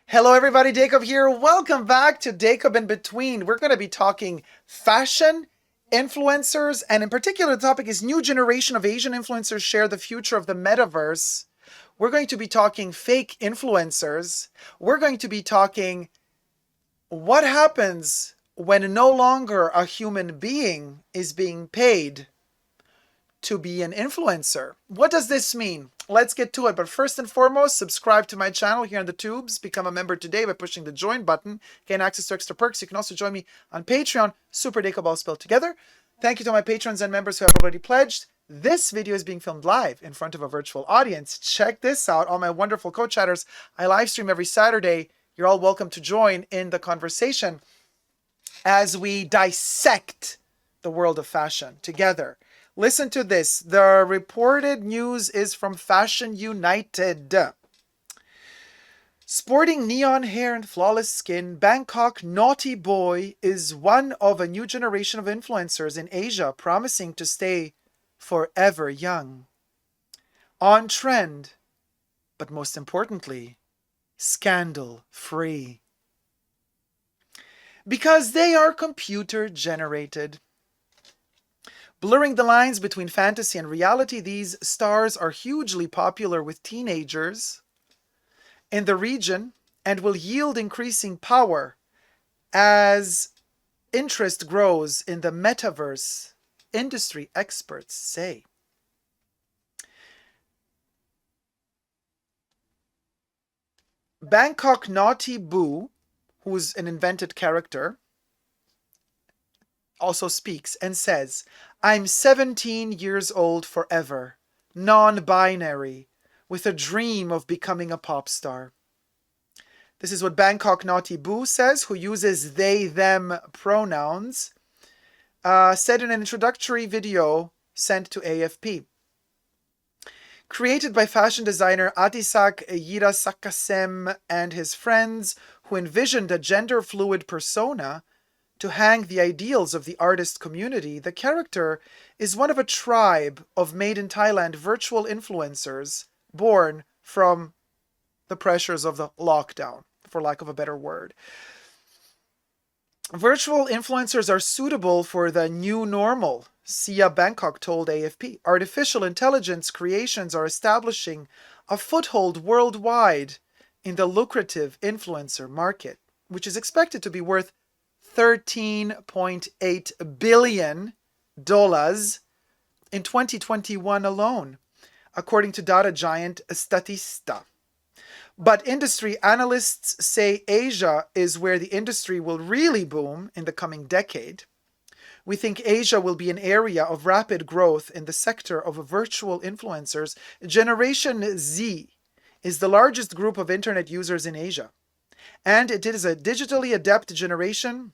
Hello everybody, Dacob here. Welcome back to Dacob in Between. We're going to be talking fashion, influencers, and in particular the topic is new generation of Asian influencers share the future of the metaverse. We're going to be talking fake influencers. We're going to be talking what happens when no longer a human being is being paid to be an influencer. What does this mean? Let's get to it. But first and foremost, subscribe to my channel here on the tubes. Become a member today by pushing the join button. Gain access to extra perks. You can also join me on Patreon, superdacob all spelled together. Thank you to my patrons and members who have already pledged. This video is being filmed live in front of a virtual audience. Check this out, all my wonderful co-chatters. I live stream every Saturday. You're all welcome to join in the conversation as we dissect the world of fashion together. Listen to this. The reported news is from Fashion United. Sporting neon hair and flawless skin, Bangkok naughty boy is one of a new generation of influencers in Asia promising to stay forever young. On trend, but most importantly, scandal free. Because they are computer generated. Blurring the lines between fantasy and reality, these stars are hugely popular with teenagers in the region and will yield increasing power as interest grows in the metaverse, industry experts say. Bangkok Naughty Boo, who's an invented character, also speaks and says, I'm 17 years old forever, non-binary, with a dream of becoming a pop star. This is what Bangkok Naughty Boo says, who uses they, them pronouns, said in an introductory video sent to AFP. Created by fashion designer Adisak Yirasakasem and his friends, who envisioned a gender-fluid persona to hang the ideals of the artist community, the character is one of a tribe of made in Thailand virtual influencers born from the pressures of the lockdown, for lack of a better word. Virtual influencers are suitable for the new normal, Sia Bangkok told AFP. Artificial intelligence creations are establishing a foothold worldwide in the lucrative influencer market, which is expected to be worth $13.8 billion in 2021 alone, according to data giant Statista. But industry analysts say Asia is where the industry will really boom in the coming decade. We think Asia will be an area of rapid growth in the sector of virtual influencers. Generation Z is the largest group of internet users in Asia, and it is a digitally adept generation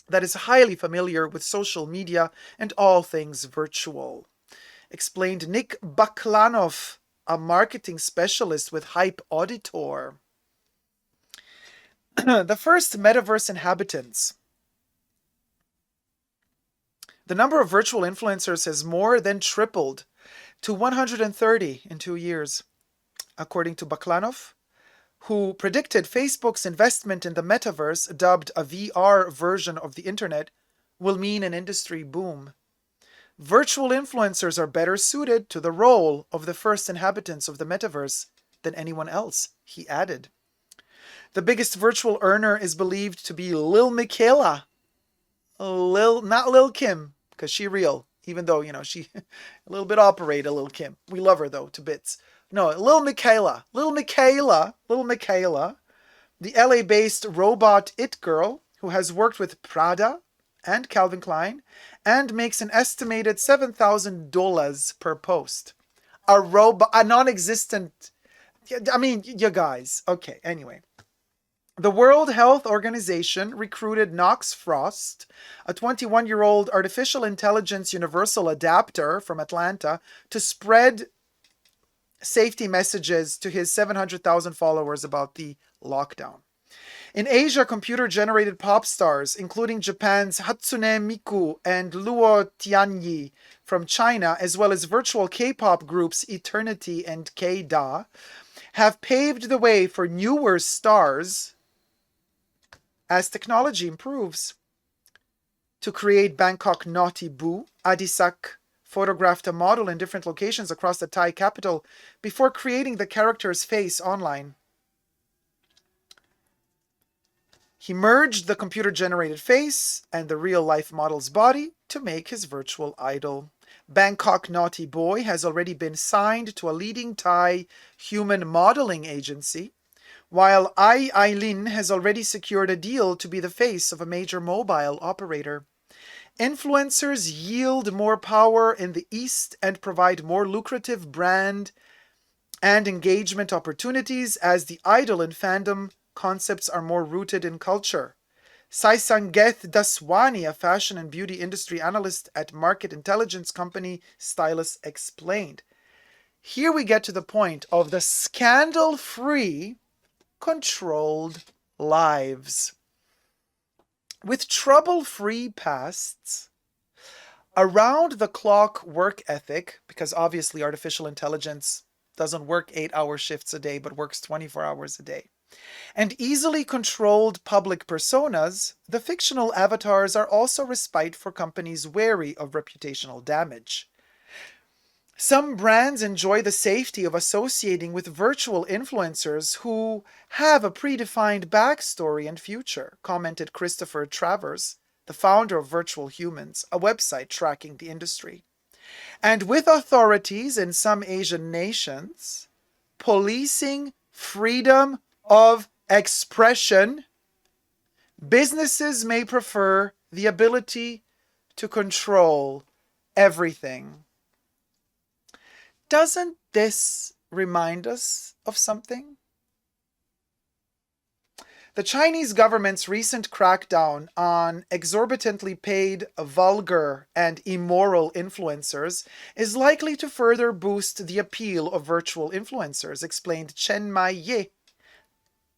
that is highly familiar with social media and all things virtual, explained Nick Baklanov, a marketing specialist with Hype Auditor. The first metaverse inhabitants. The number of virtual influencers has more than tripled to 130 in 2 years, according to Baklanov, who predicted Facebook's investment in the metaverse, dubbed a VR version of the internet, will mean an industry boom. Virtual influencers are better suited to the role of the first inhabitants of the metaverse than anyone else, he added. The biggest virtual earner is believed to be Lil Michaela. Not Lil Kim, because she real, even though, she a little bit operated, Lil Kim. We love her, though, to bits. No, Lil Michaela, the LA-based robot it girl who has worked with Prada and Calvin Klein and makes an estimated $7,000 per post. A non-existent, you guys. Okay, anyway. The World Health Organization recruited Knox Frost, a 21-year-old artificial intelligence universal adapter from Atlanta, to spread safety messages to his 700,000 followers about the lockdown. In Asia, computer-generated pop stars, including Japan's Hatsune Miku and Luo Tianyi from China, as well as virtual K-pop groups Eternity and K-Da, have paved the way for newer stars as technology improves. To create Bangkok Naughty Boo, Adisak photographed a model in different locations across the Thai capital before creating the character's face online. He merged the computer-generated face and the real-life model's body to make his virtual idol. Bangkok Naughty Boy has already been signed to a leading Thai human modeling agency, while Ai Aileen has already secured a deal to be the face of a major mobile operator. Influencers yield more power in the East and provide more lucrative brand and engagement opportunities as the idol and fandom concepts are more rooted in culture. Saisangeth Daswani, a fashion and beauty industry analyst at market intelligence company Stylus, explained. Here we get to the point of the scandal-free, controlled lives. With trouble-free pasts, around-the-clock work ethic, because obviously artificial intelligence doesn't work 8-hour shifts a day, but works 24 hours a day, and easily controlled public personas, the fictional avatars are also respite for companies wary of reputational damage. Some brands enjoy the safety of associating with virtual influencers who have a predefined backstory and future, commented Christopher Travers, the founder of Virtual Humans, a website tracking the industry. And with authorities in some Asian nations policing freedom of expression, businesses may prefer the ability to control everything. Doesn't this remind us of something? The Chinese government's recent crackdown on exorbitantly paid, vulgar, and immoral influencers is likely to further boost the appeal of virtual influencers, explained Chen Mai-ye,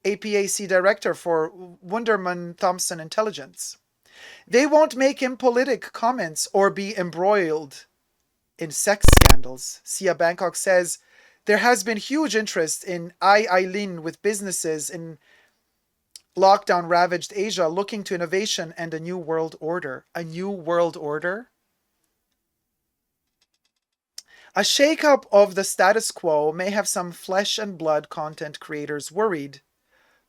APAC director for Wunderman Thompson Intelligence. They won't make impolitic comments or be embroiled in sex scandals. Sia Bangkok says there has been huge interest in Ai Aileen with businesses in lockdown-ravaged Asia looking to innovation and a new world order. A new world order? A shake-up of the status quo may have some flesh and blood content creators worried,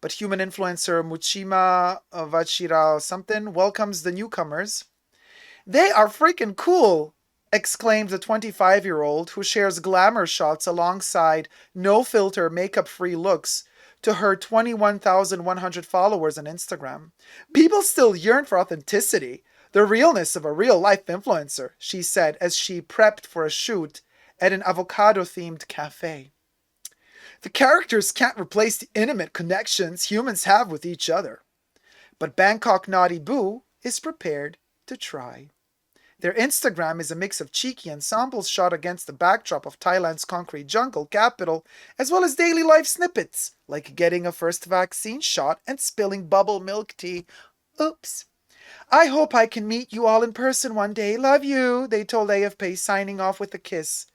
but human influencer Muchima Vachira something welcomes the newcomers. They are freaking cool, exclaimed the 25-year-old who shares glamour shots alongside no-filter makeup-free looks to her 21,100 followers on Instagram. People still yearn for authenticity, the realness of a real-life influencer, she said as she prepped for a shoot at an avocado-themed cafe. The characters can't replace the intimate connections humans have with each other, but Bangkok Naughty Boo is prepared to try. Their Instagram is a mix of cheeky ensembles shot against the backdrop of Thailand's concrete jungle capital, as well as daily life snippets, like getting a first vaccine shot and spilling bubble milk tea. Oops. I hope I can meet you all in person one day. Love you, they told AFP, signing off with a kiss.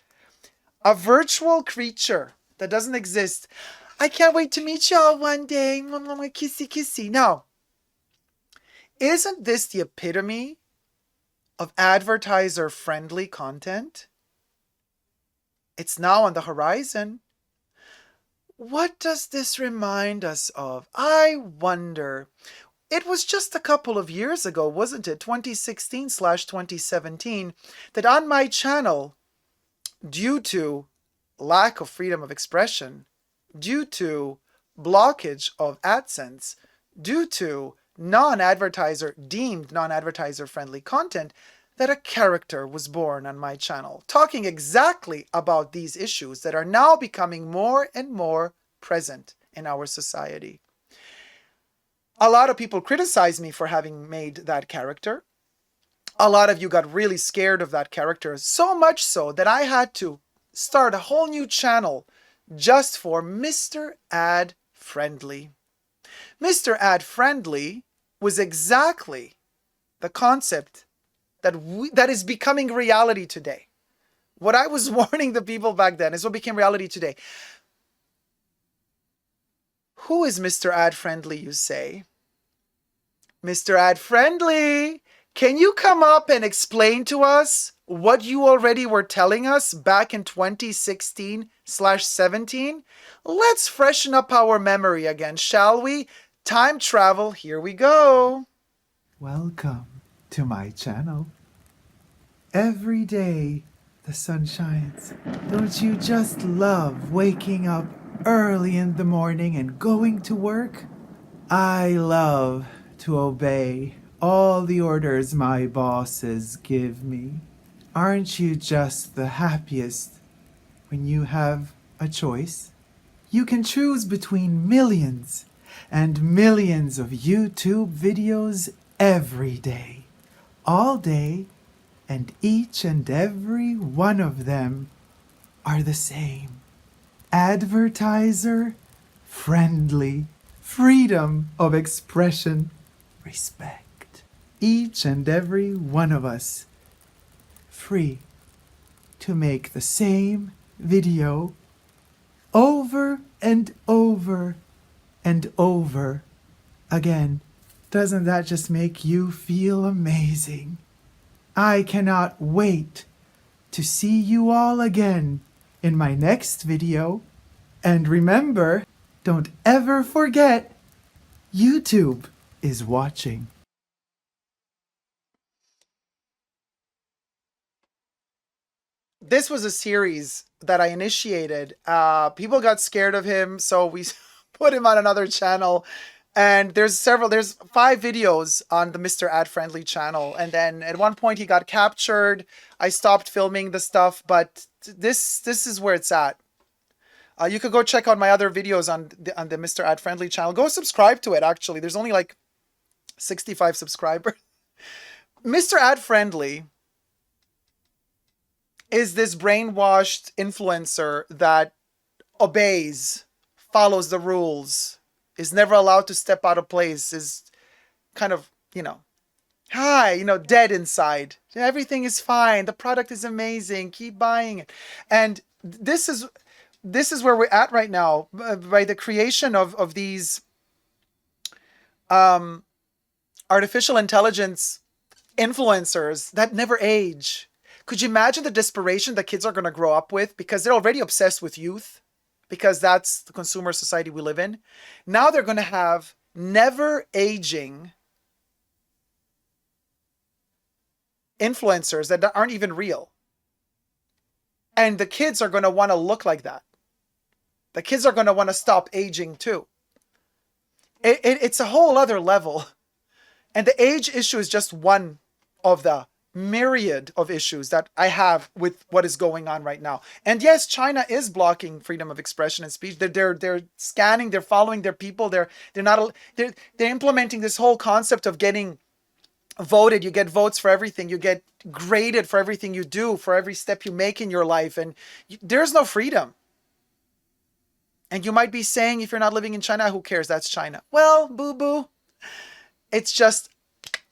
A virtual creature that doesn't exist. I can't wait to meet y'all one day. Kissy, kissy. Now, isn't this the epitome of advertiser-friendly content? It's now on the horizon. What does this remind us of? I wonder. It was just a couple of years ago, wasn't it, 2016/2017, that on my channel, due to lack of freedom of expression, due to blockage of AdSense, due to deemed non-advertiser friendly content, that a character was born on my channel, talking exactly about these issues that are now becoming more and more present in our society. A lot of people criticize me for having made that character. A lot of you got really scared of that character, so much so that I had to start a whole new channel just for Mr. Ad Friendly. Mr. Ad Friendly was exactly the concept that is becoming reality today. What I was warning the people back then is what became reality today. Who is Mr. Ad Friendly, you say? Mr. Ad Friendly, can you come up and explain to us what you already were telling us back in 2016/17? Let's freshen up our memory again, shall we? Time travel, here we go. Welcome to my channel. Every day the sun shines. Don't you just love waking up early in the morning and going to work? I love to obey all the orders my bosses give me. Aren't you just the happiest when you have a choice? You can choose between millions and millions of YouTube videos every day, all day, and each and every one of them are the same. Advertiser friendly, freedom of expression, respect. Each and every one of us free to make the same video over and over and over again. Doesn't that just make you feel amazing? I cannot wait to see you all again in my next video. And remember, don't ever forget, YouTube is watching. This was a series that I initiated. People got scared of him, so we put him on another channel. And there's 5 videos on the Mr. Ad Friendly channel. And then at one point he got captured. I stopped filming the stuff, but this is where it's at. You could go check out my other videos on the Mr. Ad Friendly channel. Go subscribe to it, actually. There's only like 65 subscribers. Mr. Ad Friendly is this brainwashed influencer that obeys, follows the rules, is never allowed to step out of place, is kind of, dead inside. Everything is fine. The product is amazing. Keep buying it. And this is where we're at right now, by the creation of these artificial intelligence influencers that never age. Could you imagine the desperation that kids are going to grow up with, because they're already obsessed with youth, because that's the consumer society we live in. Now they're going to have never aging influencers that aren't even real. And the kids are going to want to look like that. The kids are going to want to stop aging too. It's a whole other level. And the age issue is just one of the myriad of issues that I have with what is going on right now. And yes, China is blocking freedom of expression and speech. They're scanning, they're following their people. They're implementing this whole concept of getting voted. You get votes for everything. You get graded for everything you do, for every step you make in your life. And there's no freedom. And you might be saying, if you're not living in China, who cares? That's China. Well, boo-boo. It's just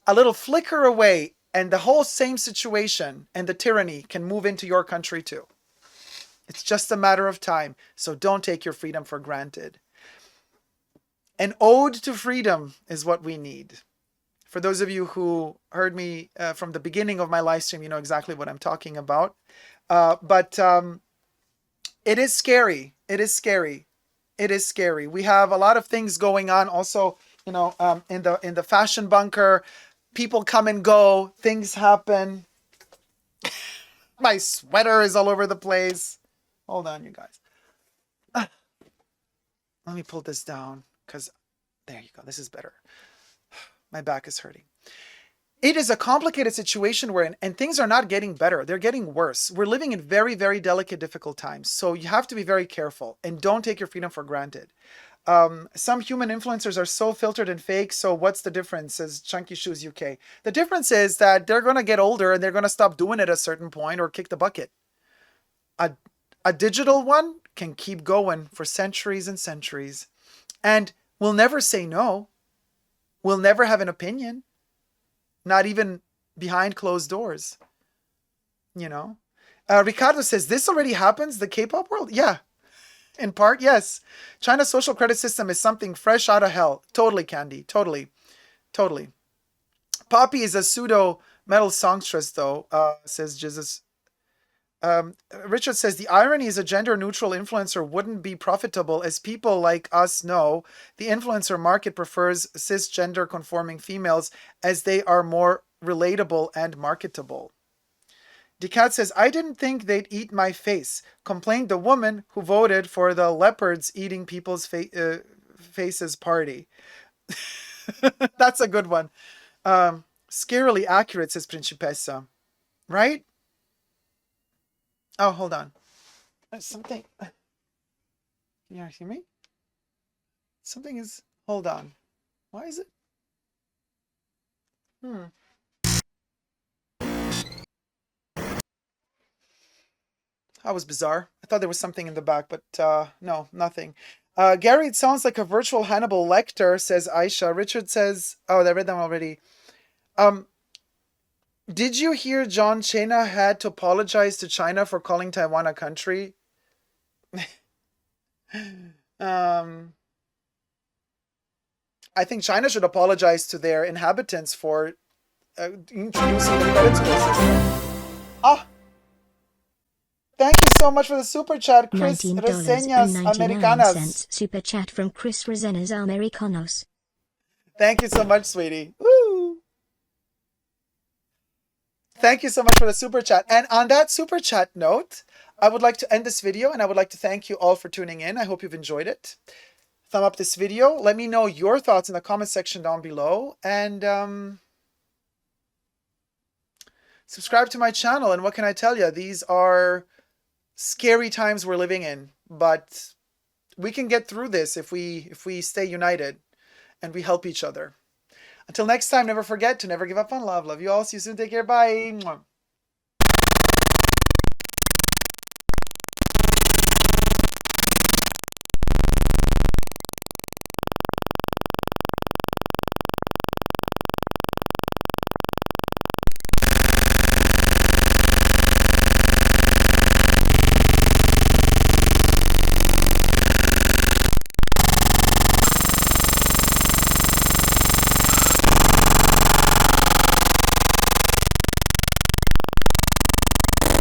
a little flicker away, and the whole same situation and the tyranny can move into your country too. It's just a matter of time. So don't take your freedom for granted. An ode to freedom is what we need. For those of you who heard me from the beginning of my live stream, you know exactly what I'm talking about. But it is scary. It is scary. It is scary. We have a lot of things going on also, in the fashion bunker. People come and go. Things happen. My sweater is all over the place. Hold on, you guys. Let me pull this down, because there you go. This is better. My back is hurting. It is a complicated situation we're in, and things are not getting better. They're getting worse. We're living in very, very delicate, difficult times. So you have to be very careful and don't take your freedom for granted. Some human influencers are so filtered and fake. So what's the difference, says Chunky Shoes UK? The difference is that they're going to get older and they're going to stop doing it at a certain point or kick the bucket. A digital one can keep going for centuries and centuries, and will never say no. Will never have an opinion. Not even behind closed doors. Ricardo says, this already happens, the K-pop world? Yeah. In part, yes. China's social credit system is something fresh out of hell. Totally, Candy. Totally. Totally. Poppy is a pseudo metal songstress, though, says Jesus. Richard says the irony is a gender neutral influencer wouldn't be profitable, as people like us know the influencer market prefers cisgender conforming females as they are more relatable and marketable. Decat says, I didn't think they'd eat my face, complained the woman who voted for the leopards eating people's faces party. That's a good one. Scarily accurate, says Principessa. Right? Oh, hold on. Something. Can you hear me? Something is. Hold on. Why is it? That was bizarre. I thought there was something in the back, but no, nothing. Gary, it sounds like a virtual Hannibal Lecter, says Aisha. Richard says, oh, I read them already. Did you hear John Cena had to apologize to China for calling Taiwan a country? I think China should apologize to their inhabitants for introducing the credit score system. Ah! Thank you so much for the super chat, Chris Reseñas Americanas. Super chat from Chris Reseñas Americanos. Thank you so much, sweetie. Woo! Thank you so much for the super chat. And on that super chat note, I would like to end this video, and I would like to thank you all for tuning in. I hope you've enjoyed it. Thumb up this video. Let me know your thoughts in the comment section down below. And subscribe to my channel. And what can I tell you? These are scary times we're living in. But we can get through this if we stay united and we help each other. Until next time, never forget to never give up on love. Love you all. See you soon. Take care. Bye.